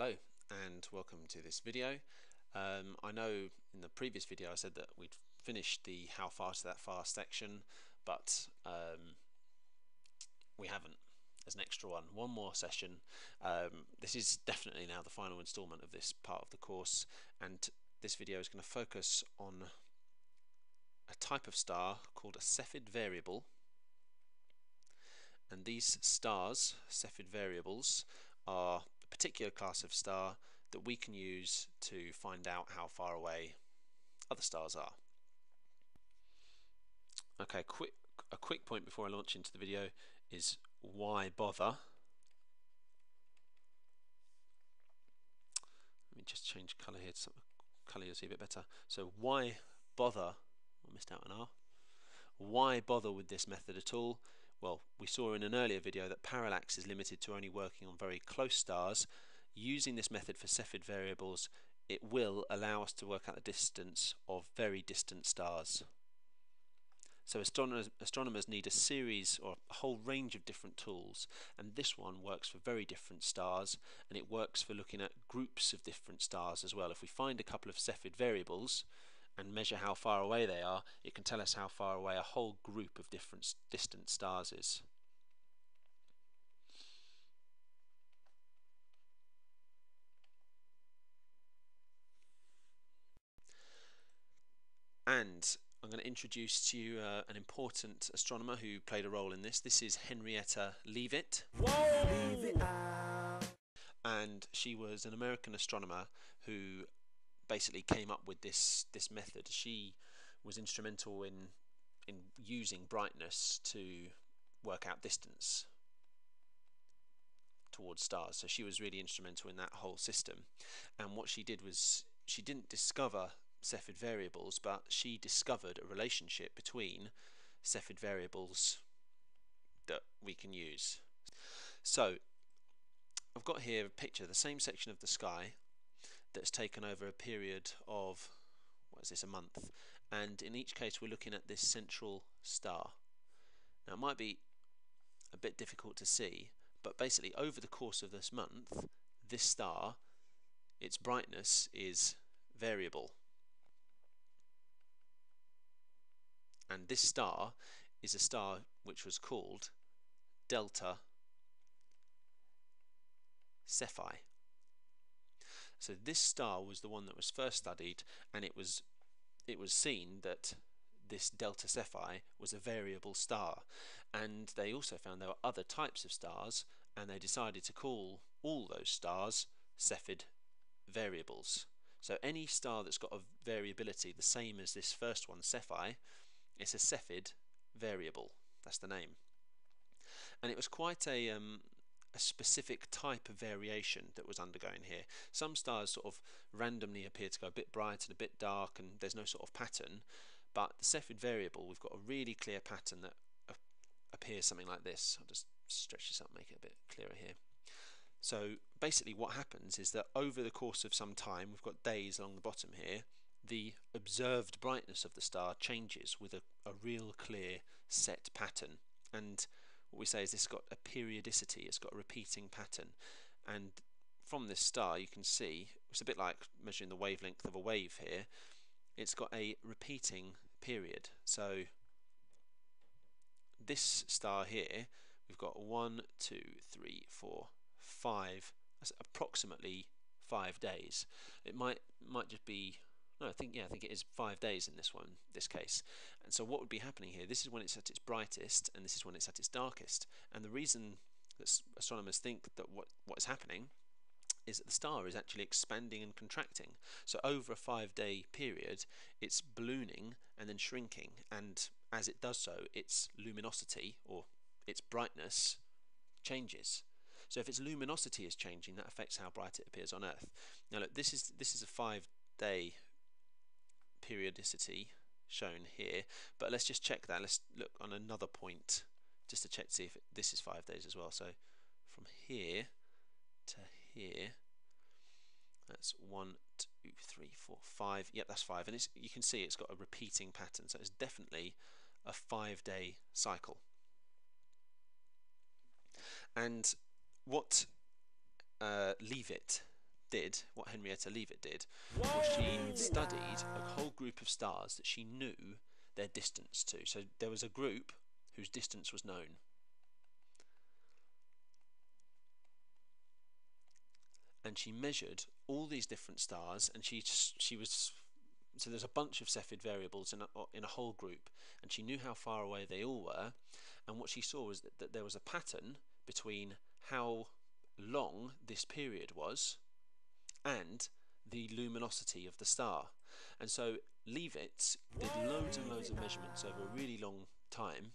Hello and welcome to this video. I know in the previous video I said that we'd finished the how fast that fast section, but we haven't. There's an extra one more session. This is definitely now the final installment of this part of the course, and this video is going to focus on a type of star called a Cephid variable. And these stars, Cephid variables, are a particular class of star that we can use to find out how far away other stars are. Okay, a quick point before I launch into the video is why bother? Let me just change colour here to something colour you'll see a bit better. So why bother? I missed out an R. Why bother with this method at all? Well, we saw in an earlier video that parallax is limited to only working on very close stars. Using this method for Cephid variables, it will allow us to work out the distance of very distant stars. So astronomers need a series or a whole range of different tools, and this one works for very different stars, and it works for looking at groups of different stars as well. If we find a couple of Cephid variables and measure how far away they are, it can tell us how far away a whole group of different distant stars is. And I'm going to introduce to you an important astronomer who played a role in this. This is Henrietta Leavitt. And she was an American astronomer who basically came up with this method. She was instrumental in using brightness to work out distance towards stars. So she was really instrumental in that whole system. And what she did was she didn't discover Cephid variables, but she discovered a relationship between Cephid variables that we can use. So I've got here a picture, the same section of the sky that's taken over a period of, what is this, a month, and in each case we're looking at this central star. Now it might be a bit difficult to see, but basically over the course of this month, this star, its brightness is variable, and this star is a star which was called delta Cephei. So this star was the one that was first studied, and it was seen that this delta Cephei was a variable star, and they also found there were other types of stars, and they decided to call all those stars Cephid variables. So any star that's got a variability the same as this first one, Cephei, it's a Cephid variable. That's the name. And it was quite a specific type of variation that was undergoing here. Some stars sort of randomly appear to go a bit bright and a bit dark, and there's no sort of pattern, but the Cephid variable, we've got a really clear pattern that appears something like this. I'll just stretch this up, make it a bit clearer here. So basically what happens is that over the course of some time, we've got days along the bottom here, the observed brightness of the star changes with a real clear set pattern. And what we say is this has got a periodicity, it's got a repeating pattern, and from this star you can see it's a bit like measuring the wavelength of a wave here. It's got a repeating period. So this star here, we've got 1, 2, 3, 4, 5, that's approximately 5 days. It might just be, no, I think it is 5 days in this case. And so what would be happening here, this is when it's at its brightest, and this is when it's at its darkest. And the reason that astronomers think that what is happening is that the star is actually expanding and contracting. So over a 5-day period, it's ballooning and then shrinking, and as it does so, its luminosity, or its brightness, changes. So if its luminosity is changing, that affects how bright it appears on Earth. Now look, this is a 5-day periodicity shown here, but let's just check that. Let's look on another point just to check to see if this is 5 days as well. So from here to here, that's 1, 2, 3, 4, 5. Yep, that's 5, and you can see it's got a repeating pattern, so it's definitely a 5-day cycle. And what Leavitt did, what Henrietta Leavitt did, was she studied a whole group of stars that she knew their distance to. So there was a group whose distance was known. And she measured all these different stars, and she was, so there's a bunch of Cephid variables in a whole group, and she knew how far away they all were. And what she saw was that there was a pattern between how long this period was and the luminosity of the star. And so Leavitt did loads and loads of measurements over a really long time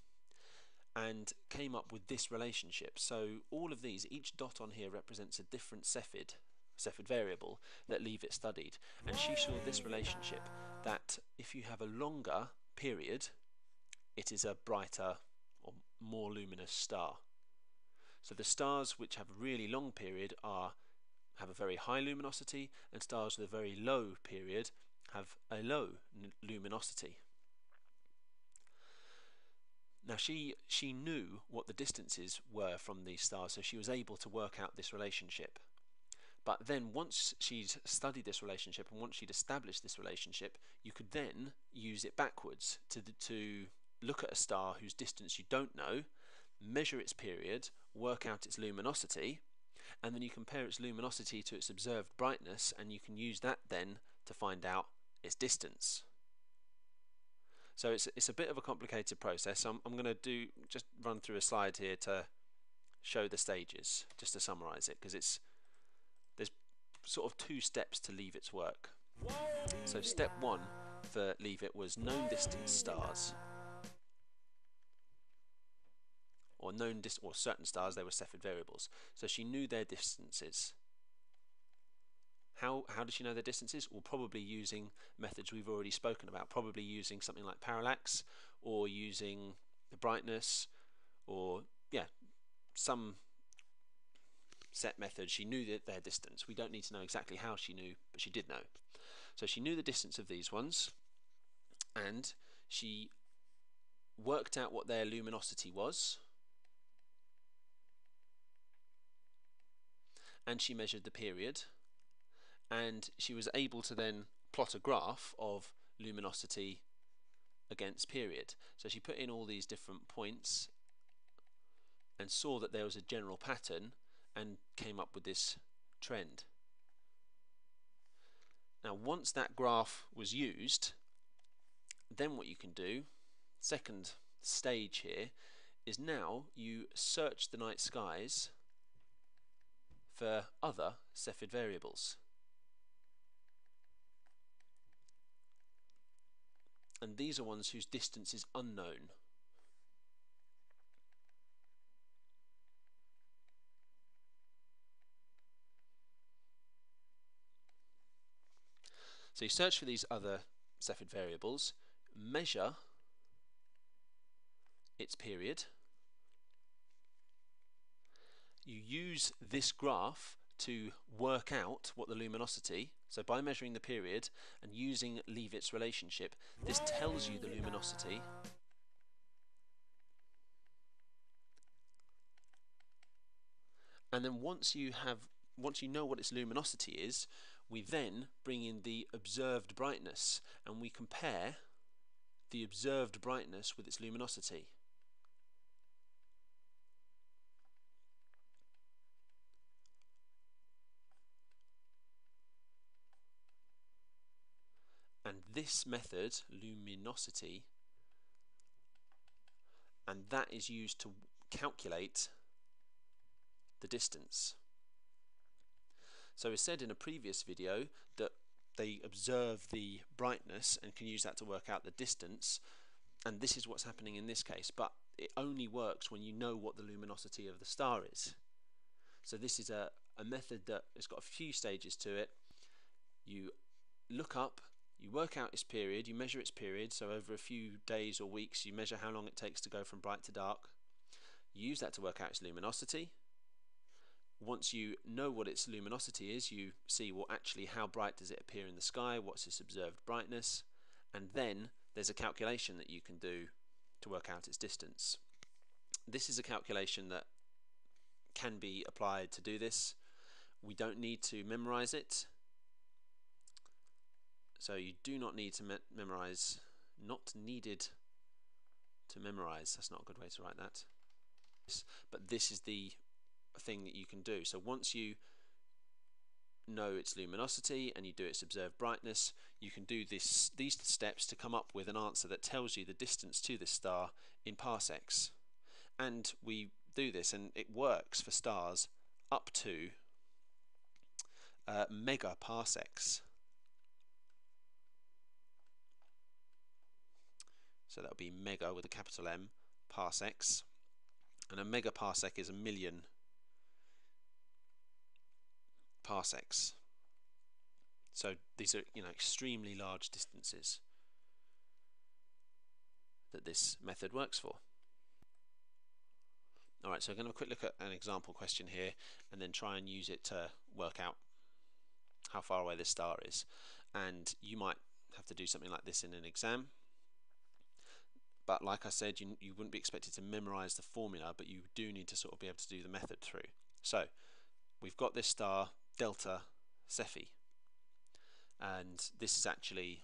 and came up with this relationship. So all of these, each dot on here represents a different Cephid variable that Leavitt studied, and she saw this relationship, that if you have a longer period, it is a brighter or more luminous star. So the stars which have a really long period have a very high luminosity, and stars with a very low period have a low luminosity. Now she knew what the distances were from these stars, so she was able to work out this relationship. But then once she'd studied this relationship and once she'd established this relationship, you could then use it backwards to look at a star whose distance you don't know, measure its period, work out its luminosity, and then you compare its luminosity to its observed brightness, and you can use that then to find out its distance. So it's a bit of a complicated process. I'm going to just run through a slide here to show the stages, just to summarize it, because there's sort of 2 steps to Leavitt's work. So step 1 for Leavitt was known distance stars, or certain stars. They were Cephid variables. So she knew their distances. How did she know their distances? Well, probably using methods we've already spoken about, probably using something like parallax, or using the brightness, or some set method. She knew their distance. We don't need to know exactly how she knew, but she did know. So she knew the distance of these ones, and she worked out what their luminosity was, and she measured the period, and she was able to then plot a graph of luminosity against period. So she put in all these different points and saw that there was a general pattern and came up with this trend. Now once that graph was used, then what you can do, second stage here, is now you search the night skies for other Cephid variables. And these are ones whose distance is unknown. So you search for these other Cephid variables, measure its period. You use this graph to work out what the luminosity, so by measuring the period and using Leavitt's relationship, this tells you the luminosity. And then once you know what its luminosity is, we then bring in the observed brightness, and we compare the observed brightness with its luminosity. And this method, luminosity, and that is used to calculate the distance. So we said in a previous video that they observe the brightness and can use that to work out the distance, and this is what's happening in this case, but it only works when you know what the luminosity of the star is. So this is a method that has got a few stages to it. You look up, you work out its period, you measure its period, so over a few days or weeks you measure how long it takes to go from bright to dark. You use that to work out its luminosity. Once you know what its luminosity is, you see, well, actually how bright does it appear in the sky, what's its observed brightness, and then there's a calculation that you can do to work out its distance. This is a calculation that can be applied to do this. We don't need to memorize it. So you do not need to memorize, not needed to memorize. That's not a good way to write that. But this is the thing that you can do. So once you know its luminosity and you do its observed brightness, you can do these steps to come up with an answer that tells you the distance to this star in parsecs. And we do this, and it works for stars up to megaparsecs. So that would be mega with a capital M, parsecs. And a megaparsec is 1,000,000 parsecs. So these are, extremely large distances that this method works for. Alright, so I'm going to have a quick look at an example question here and then try and use it to work out how far away this star is. And you might have to do something like this in an exam. But like I said, you wouldn't be expected to memorize the formula, but you do need to sort of be able to do the method through. So we've got this star, Delta Cephei. And this is actually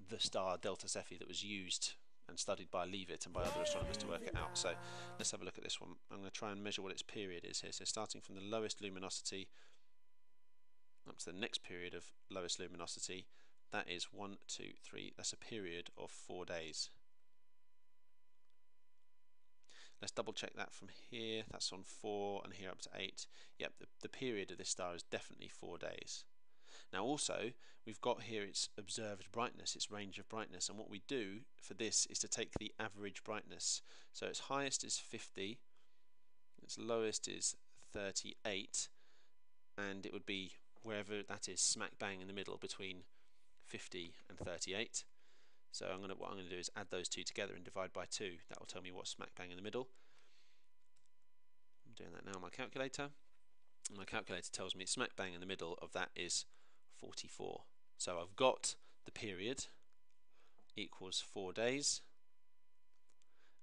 the star Delta Cephei that was used and studied by Leavitt and by other astronomers to work it out. So let's have a look at this one. I'm going to try and measure what its period is here. So starting from the lowest luminosity up to the next period of lowest luminosity, that is 1, 2, 3. That's a period of 4 days. Let's double check that from here. That's on 4 and here up to 8. Yep, the period of this star is definitely 4 days. Now also, we've got here its observed brightness, its range of brightness, and what we do for this is to take the average brightness. So its highest is 50, its lowest is 38, and it would be wherever that is, smack bang in the middle between 50 and 38. So what I'm going to do is add those two together and divide by 2. That will tell me what's smack bang in the middle. I'm doing that now on my calculator. And my calculator tells me smack bang in the middle of that is 44. So I've got the period equals 4 days,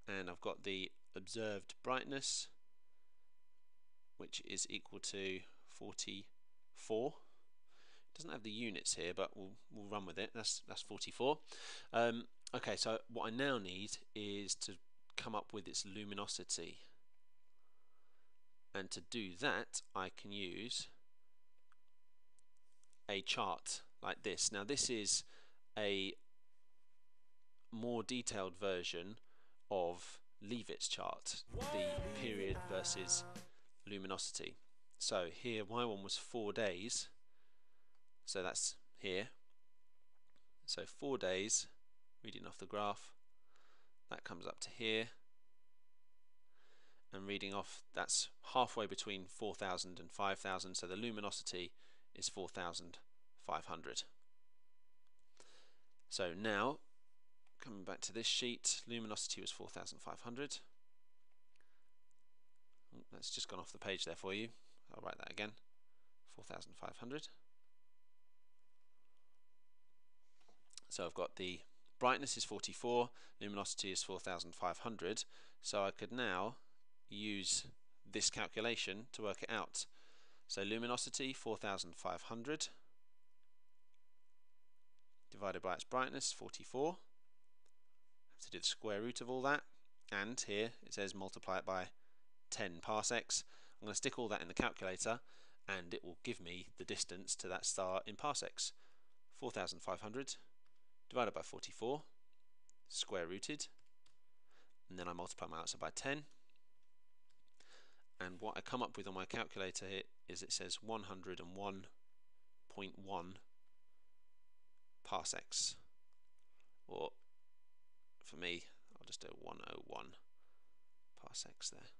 and I've got the observed brightness, which is equal to 44. It doesn't have the units here, but we'll run with it. That's 44. Okay, so what I now need is to come up with its luminosity, and to do that I can use a chart like this. Now this is a more detailed version of Leavitt's chart, the period versus luminosity. So here my one was 4 days, so that's here. So 4 days, reading off the graph, that comes up to here, and reading off, that's halfway between 4,000 and 5,000, so the luminosity is 4,500. So now, coming back to this sheet, luminosity was 4,500. That's just gone off the page there for you. I'll write that again, 4,500. So I've got the brightness is 44, luminosity is 4,500, so I could now use this calculation to work it out. So luminosity 4,500 divided by its brightness 44. I have to do the square root of all that, and here it says multiply it by 10 parsecs. I'm going to stick all that in the calculator and it will give me the distance to that star in parsecs. 4,500 divided by 44, square rooted, and then I multiply my answer by 10. And what I come up with on my calculator here is it says 101.1 parsecs, or for me I'll just do 101 parsecs there.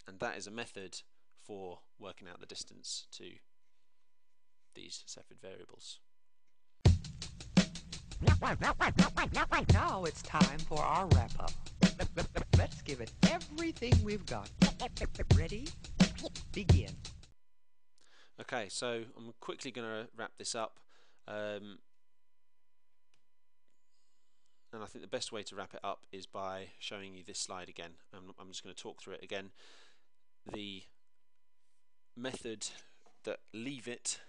And that is a method for working out the distance to these Cephid variables. Now it's time for our wrap-up. Let's give it everything we've got. Ready? Begin. Okay, so I'm quickly going to wrap this up. And I think the best way to wrap it up is by showing you this slide again. I'm just going to talk through it again. The method that Leavitt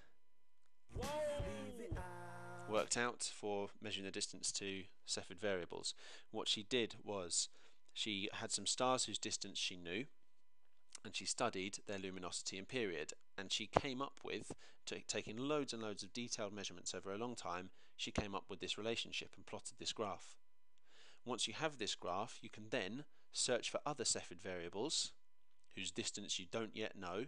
worked out for measuring the distance to Cephid variables. What she did was she had some stars whose distance she knew, and she studied their luminosity and period, and she came up with, taking loads and loads of detailed measurements over a long time, she came up with this relationship and plotted this graph. Once you have this graph, you can then search for other Cephid variables whose distance you don't yet know,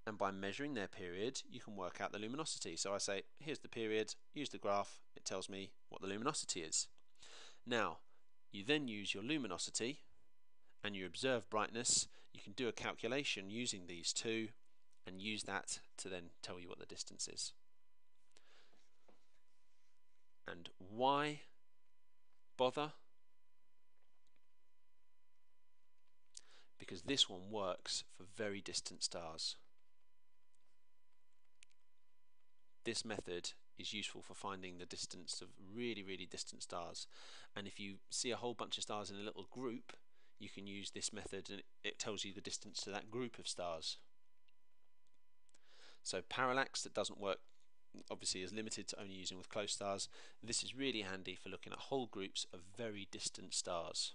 and by measuring their period you can work out the luminosity. So I say, here's the period, use the graph, it tells me what the luminosity is. Now you then use your luminosity and you observe brightness. You can do a calculation using these two and use that to then tell you what the distance is. And why bother? Because this one works for very distant stars. This method is useful for finding the distance of really, really distant stars. And if you see a whole bunch of stars in a little group, you can use this method and it tells you the distance to that group of stars. So parallax, that doesn't work, obviously is limited to only using with close stars. This is really handy for looking at whole groups of very distant stars.